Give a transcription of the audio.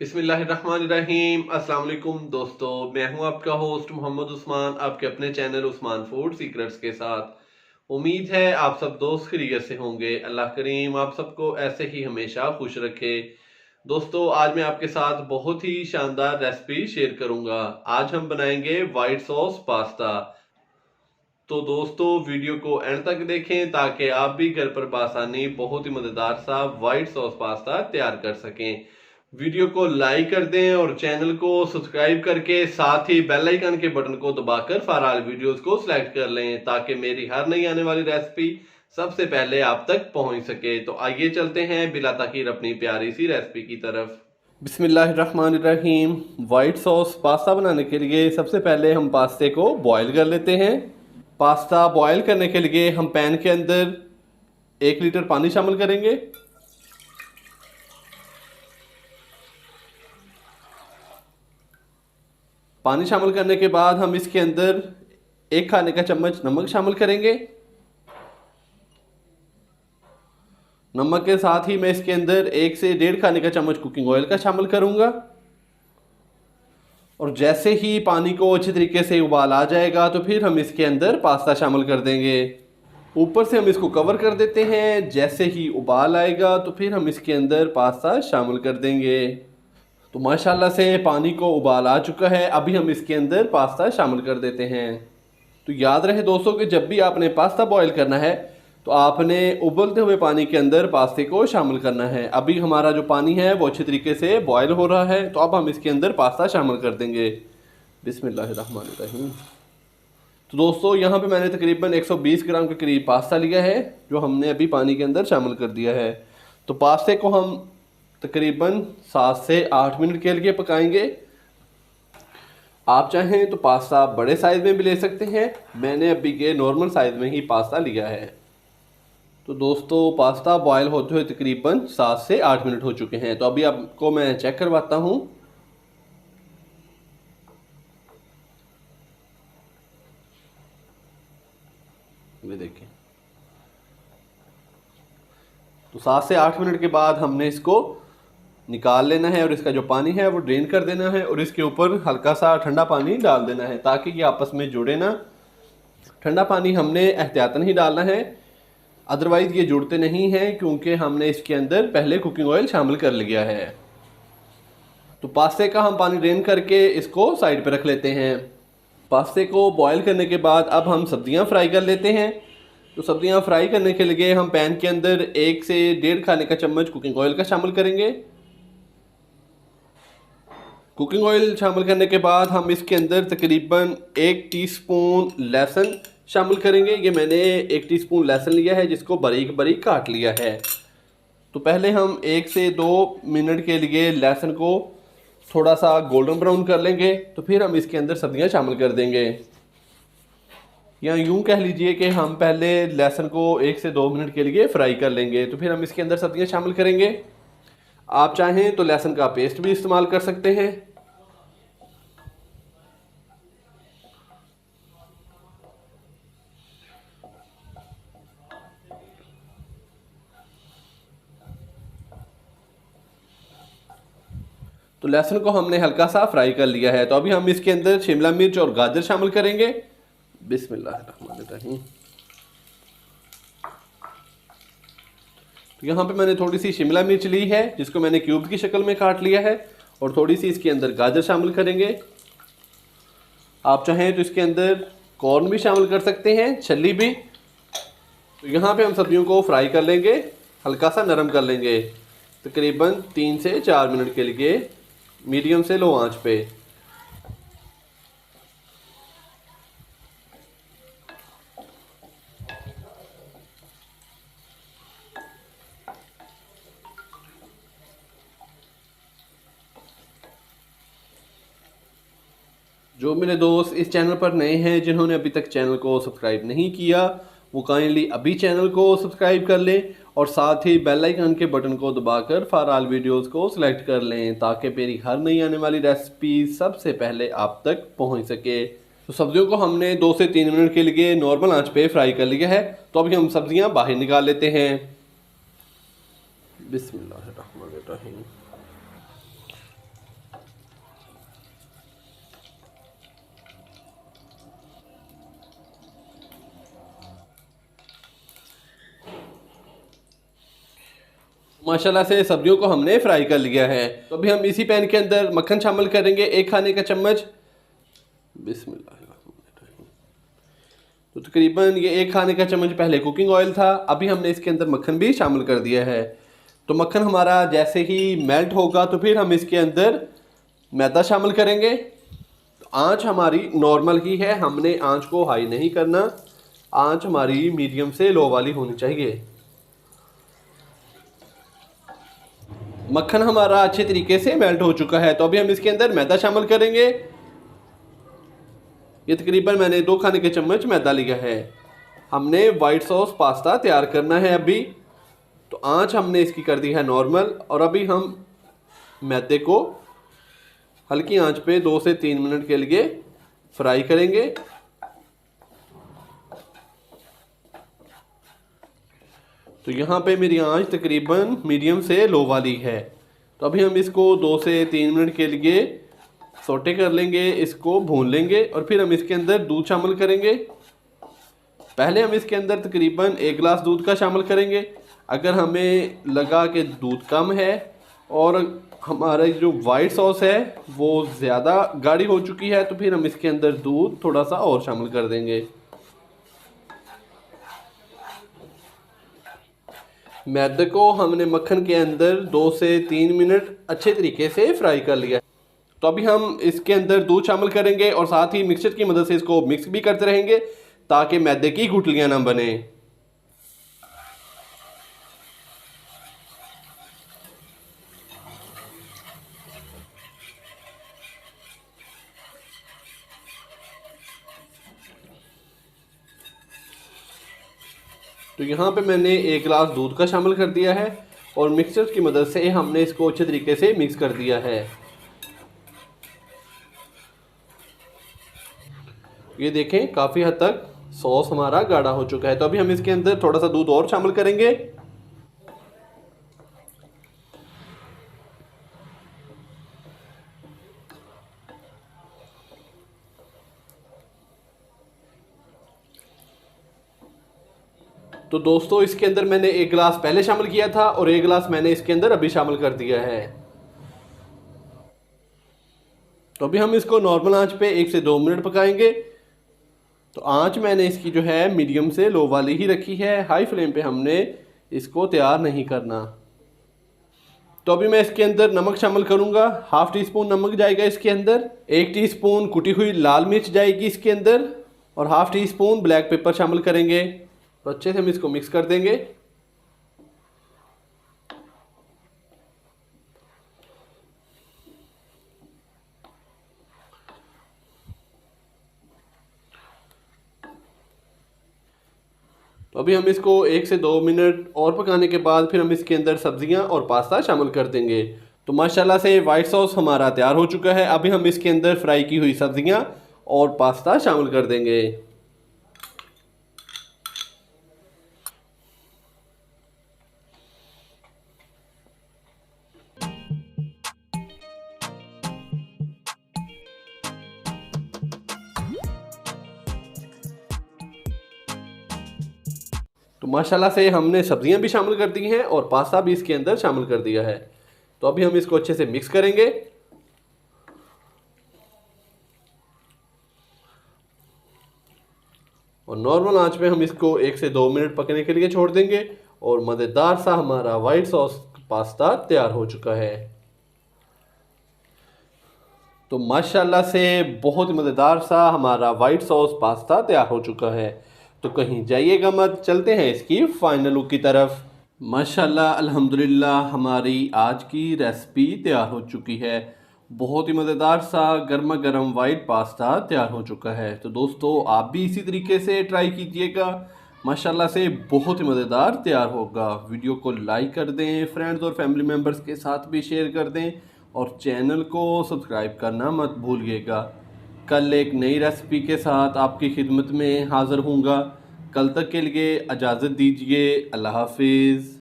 बिस्मिल्लाहिर्रहमानिर्रहीम। अस्सलाम वालेकुम दोस्तों, मैं हूं आपका होस्ट मोहम्मद उस्मान, आपके अपने चैनल उस्मान फूड सीक्रेट्स के साथ। उम्मीद है आप सब दोस्त खैरियत से होंगे। अल्लाह करीम आप सबको ऐसे ही हमेशा खुश रखे। दोस्तों, आज मैं आपके साथ बहुत ही शानदार रेसिपी शेयर करूंगा। आज हम बनाएंगे वाइट सॉस पास्ता। तो दोस्तों, वीडियो को एंड तक देखें ताकि आप भी घर पर बासानी बहुत ही मजेदार सा वाइट सॉस पास्ता तैयार कर सकें। वीडियो को लाइक कर दें और चैनल को सब्सक्राइब करके साथ ही बेल आइकन के बटन को दबाकर फाराल वीडियोस को सिलेक्ट कर लें ताकि मेरी हर नई आने वाली रेसिपी सबसे पहले आप तक पहुंच सके। तो आइए चलते हैं बिला ताखीर अपनी प्यारी सी रेसिपी की तरफ। बिस्मिल्लाहिर्रहमानिर्रहीम। वाइट सॉस पास्ता बनाने के लिए सबसे पहले हम पास्ते को बॉईल कर लेते हैं। पास्ता बॉईल करने के लिए हम पैन के अंदर 1 लीटर पानी शामिल करेंगे। पानी शामिल करने के बाद हम इसके अंदर 1 खाने का चम्मच नमक शामिल करेंगे। नमक के साथ ही मैं इसके अंदर 1 से 1.5 खाने का चम्मच कुकिंग ऑयल का शामिल करूंगा। और जैसे ही पानी को अच्छे तरीके से उबाल आ जाएगा तो फिर हम इसके अंदर पास्ता शामिल कर देंगे। ऊपर से हम इसको कवर कर देते हैं। जैसे ही उबाल आएगा तो फिर हम इसके अंदर पास्ता शामिल कर देंगे। तो माशाल्लाह से पानी को उबाल आ चुका है। अभी हम इसके अंदर पास्ता शामिल कर देते हैं। तो याद रहे दोस्तों कि जब भी आपने पास्ता बॉईल करना है तो आपने उबलते हुए पानी के अंदर पास्ते को शामिल करना है। अभी हमारा जो पानी है वो अच्छी तरीके से बॉयल हो रहा है, तो अब हम इसके अंदर पास्ता शामिल कर देंगे। बिस्मिल्लाहिर्रहमानिर्रहीम। तो दोस्तों, यहाँ पे मैंने तकरीबन 120 ग्राम के करीब पास्ता लिया है जो हमने अभी पानी के अंदर शामिल कर दिया है। तो पास्ते को हम तकरीबन 7 से 8 मिनट के लिए पकाएंगे। आप चाहें तो पास्ता बड़े साइज़ में भी ले सकते हैं। मैंने अभी के नॉर्मल साइज़ में ही पास्ता लिया है। तो दोस्तों, पास्ता बॉयल होते हुए तकरीबन 7 से 8 मिनट हो चुके हैं। तो अभी आपको मैं चेक करवाता हूँ। ये देखिए, तो 7 से 8 मिनट के बाद हमने इसको निकाल लेना है और इसका जो पानी है वो ड्रेन कर देना है और इसके ऊपर हल्का सा ठंडा पानी डाल देना है ताकि ये आपस में जुड़े ना। ठंडा पानी हमने एहतियातन ही डालना है, अदरवाइज़ ये जुड़ते नहीं हैं क्योंकि हमने इसके अंदर पहले कुकिंग ऑयल शामिल कर लिया है। तो पास्ते का हम पानी ड्रेन करके इसको साइड पे रख लेते हैं। पास्ते को बॉईल करने के बाद अब हम सब्जियां फ्राई कर लेते हैं। तो सब्जियां फ्राई करने के लिए हम पैन के अंदर 1 से 1.5 खाने का चम्मच कुकिंग ऑयल का शामिल करेंगे। कुकिंग ऑयल शामिल करने के बाद हम इसके अंदर तकरीबन 1 टीस्पून लहसुन शामिल करेंगे। ये मैंने 1 टीस्पून लहसुन लिया है जिसको बारीक बारीक काट लिया है। तो पहले हम 1 से 2 मिनट के लिए लहसुन को थोड़ा सा गोल्डन ब्राउन कर लेंगे। तो फिर हम इसके अंदर सब्जियां शामिल कर देंगे। या यूं कह लीजिए कि हम पहले लहसुन को 1 से 2 मिनट के लिए फ्राई कर लेंगे, तो फिर हम इसके अंदर सब्जियां शामिल करेंगे। आप चाहें तो लहसुन का पेस्ट भी इस्तेमाल कर सकते हैं। तो लहसुन को हमने हल्का सा फ्राई कर लिया है। तो अभी हम इसके अंदर शिमला मिर्च और गाजर शामिल करेंगे। बिस्मिल्लाहिर्रहमानिर्रहीम। तो यहाँ पे मैंने थोड़ी सी शिमला मिर्च ली है जिसको मैंने क्यूब की शक्ल में काट लिया है और थोड़ी सी इसके अंदर गाजर शामिल करेंगे। आप चाहें तो इसके अंदर कॉर्न भी शामिल कर सकते हैं, छल्ली भी। तो यहाँ पे हम सब्जियों को फ्राई कर लेंगे, हल्का सा नरम कर लेंगे तकरीबन 3 से 4 मिनट के लिए मीडियम से लो आंच पे। जो मेरे दोस्त इस चैनल पर नए हैं जिन्होंने अभी तक चैनल को सब्सक्राइब नहीं किया वो काइंडली अभी चैनल को सब्सक्राइब कर लें और साथ ही बेल आइकन के बटन को दबाकर फॉर ऑल वीडियोस को सिलेक्ट कर लें ताकि मेरी हर नई आने वाली रेसिपी सबसे पहले आप तक पहुंच सके। तो सब्जियों को हमने 2 से 3 मिनट के लिए नॉर्मल आंच पे फ्राई कर लिया है। तो अभी हम सब्जियां बाहर निकाल लेते हैं। बिस्मिल्लाहिर्रहमानिर्रहीम। माशाल्लाह से सब्जियों को हमने फ्राई कर लिया है। तो अभी हम इसी पैन के अंदर मक्खन शामिल करेंगे, 1 खाने का चम्मच। बिस्मिल्लाह। तो तकरीबन ये 1 खाने का चम्मच पहले कुकिंग ऑयल था, अभी हमने इसके अंदर मक्खन भी शामिल कर दिया है। तो मक्खन हमारा जैसे ही मेल्ट होगा तो फिर हम इसके अंदर मैदा शामिल करेंगे। तो आँच हमारी नॉर्मल ही है, हमने आँच को हाई नहीं करना, आँच हमारी मीडियम से लो वाली होनी चाहिए। मक्खन हमारा अच्छे तरीके से मेल्ट हो चुका है, तो अभी हम इसके अंदर मैदा शामिल करेंगे। ये तकरीबन मैंने 2 खाने के चम्मच मैदा लिया है। हमने वाइट सॉस पास्ता तैयार करना है अभी। तो आंच हमने इसकी कर दी है नॉर्मल, और अभी हम मैदे को हल्की आंच पे 2 से 3 मिनट के लिए फ्राई करेंगे। तो यहाँ पे मेरी आंच तकरीबन मीडियम से लो वाली है। तो अभी हम इसको 2 से 3 मिनट के लिए सोटे कर लेंगे, इसको भून लेंगे, और फिर हम इसके अंदर दूध शामिल करेंगे। पहले हम इसके अंदर तकरीबन 1 गिलास दूध का शामिल करेंगे। अगर हमें लगा कि दूध कम है और हमारा जो वाइट सॉस है वो ज़्यादा गाढ़ी हो चुकी है, तो फिर हम इसके अंदर दूध थोड़ा सा और शामिल कर देंगे। मैदे को हमने मक्खन के अंदर 2 से 3 मिनट अच्छे तरीके से फ्राई कर लिया। तो अभी हम इसके अंदर दूध शामिल करेंगे और साथ ही मिक्सचर की मदद से इसको मिक्स भी करते रहेंगे ताकि मैदे की गुठलियां ना बने। तो यहाँ पे मैंने 1 गिलास दूध का शामिल कर दिया है और मिक्सचर की मदद से हमने इसको अच्छे तरीके से मिक्स कर दिया है। ये देखें काफ़ी हद तक सॉस हमारा गाढ़ा हो चुका है। तो अभी हम इसके अंदर थोड़ा सा दूध और शामिल करेंगे। तो दोस्तों इसके अंदर मैंने 1 गिलास पहले शामिल किया था और 1 गिलास मैंने इसके अंदर अभी शामिल कर दिया है। तो अभी हम इसको नॉर्मल आंच पे 1 से 2 मिनट पकाएंगे। तो आंच मैंने इसकी जो है मीडियम से लो वाली ही रखी है, हाई फ्लेम पे हमने इसको तैयार नहीं करना। तो अभी मैं इसके अंदर नमक शामिल करूंगा, 1/2 टीस्पून नमक जाएगा इसके अंदर, 1 टीस्पून कुटी हुई लाल मिर्च जाएगी इसके अंदर, और 1/2 टीस्पून ब्लैक पेपर शामिल करेंगे। तो अच्छे से हम इसको मिक्स कर देंगे। तो अभी हम इसको 1 से 2 मिनट और पकाने के बाद फिर हम इसके अंदर सब्जियां और पास्ता शामिल कर देंगे। तो माशाल्लाह से वाइट सॉस हमारा तैयार हो चुका है। अभी हम इसके अंदर फ्राई की हुई सब्जियां और पास्ता शामिल कर देंगे। तो माशाल्लाह से हमने सब्जियां भी शामिल कर दी हैं और पास्ता भी इसके अंदर शामिल कर दिया है। तो अभी हम इसको अच्छे से मिक्स करेंगे। और नॉर्मल आंच पे हम इसको 1 से 2 मिनट पकने के लिए छोड़ देंगे और मज़ेदार सा हमारा वाइट सॉस पास्ता तैयार हो चुका है। तो माशाल्लाह से बहुत ही मज़ेदार सा हमारा वाइट सॉस पास्ता तैयार हो चुका है। तो कहीं जाइएगा मत, चलते हैं इसकी फाइनल लुक की तरफ। माशाल्लाह अल्हम्दुलिल्लाह हमारी आज की रेसिपी तैयार हो चुकी है। बहुत ही मज़ेदार सा गर्मा गर्म वाइट पास्ता तैयार हो चुका है। तो दोस्तों आप भी इसी तरीके से ट्राई कीजिएगा, माशाल्लाह से बहुत ही मज़ेदार तैयार होगा। वीडियो को लाइक कर दें, फ्रेंड्स और फैमिली मेम्बर्स के साथ भी शेयर कर दें और चैनल को सब्सक्राइब करना मत भूलिएगा। कल एक नई रेसिपी के साथ आपकी खिदमत में हाज़िर हूँगा। कल तक के लिए इजाज़त दीजिए। अल्लाह हाफिज़।